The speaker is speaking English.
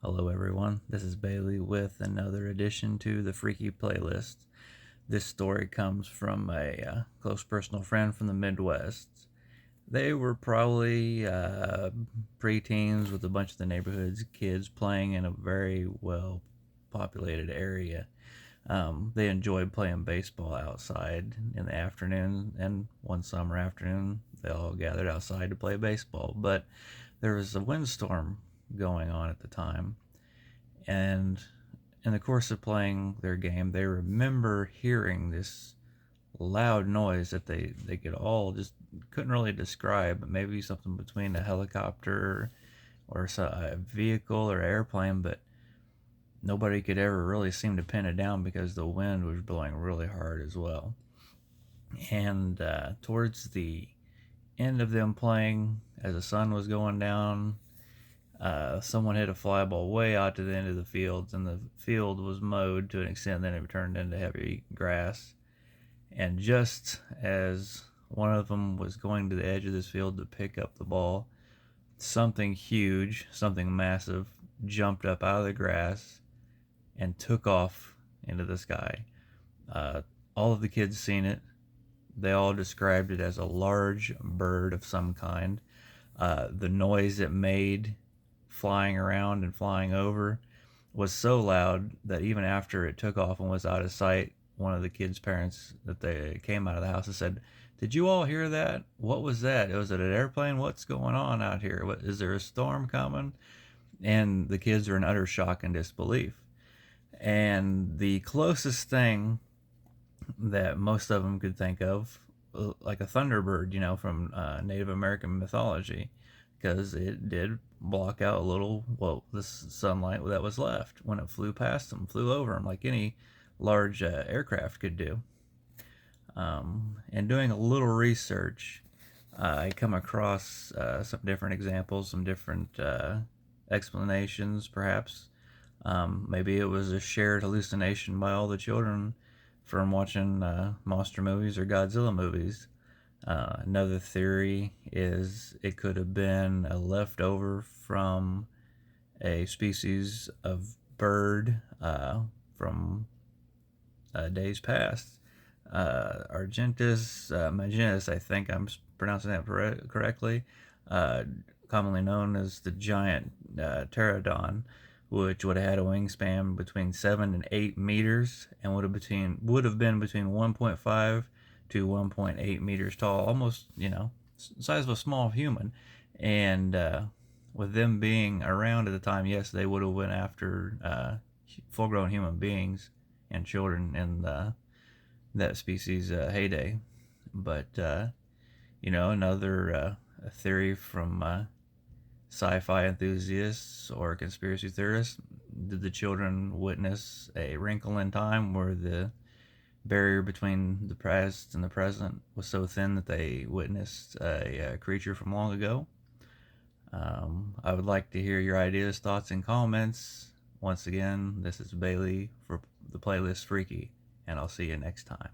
Hello everyone, this is Bailey with another addition to the Freaky Playlist. This story comes from a close personal friend from the Midwest. They were probably preteens with a bunch of the neighborhood's kids playing in a very well populated area. They enjoyed playing baseball outside in the afternoon, and one summer afternoon, they all gathered outside to play baseball. But there was a windstorm going on at the time, and in the course of playing their game, they remember hearing this loud noise that they could all just couldn't really describe. Maybe something between a helicopter or a vehicle or airplane, but nobody could ever really seem to pin it down because the wind was blowing really hard as well. And towards the end of them playing, as the sun was going down, someone hit a fly ball way out to the end of the fields, and the field was mowed to an extent that it turned into heavy grass. And just as one of them was going to the edge of this field to pick up the ball, something huge, something massive, jumped up out of the grass and took off into the sky. Uh, all of the kids seen it. They all described it as a large bird of some kind. The noise it made flying around and flying over was so loud that even after it took off and was out of sight, one of the kids' parents that they came out of the house and said, "Did you all hear that? What was that? Was it an airplane? What's going on out here? What, is there a storm coming?" And the kids are in utter shock and disbelief. And the closest thing that most of them could think of, like a thunderbird, from Native American mythology, because it did block out a little, well, the sunlight that was left when it flew past them, flew over them, like any large aircraft could do. And doing a little research, I come across some different examples, some different explanations, perhaps. Maybe it was a shared hallucination by all the children from watching monster movies or Godzilla movies. Another theory is it could have been a leftover from a species of bird from days past. Argentus maginus, I think I'm pronouncing that correctly, commonly known as the giant pterodon, which would have had a wingspan between 7 and 8 meters and would have been between 1.5 to 1.8 meters tall, almost, size of a small human. And with them being around at the time, yes, they would have went after full-grown human beings and children in that species' heyday. But another theory from sci-fi enthusiasts or conspiracy theorists: did the children witness a wrinkle in time where the barrier between the past and the present was so thin that they witnessed a creature from long ago? I would like to hear your ideas, thoughts, and comments. Once again, this is Bailey for the playlist Freaky, and I'll see you next time.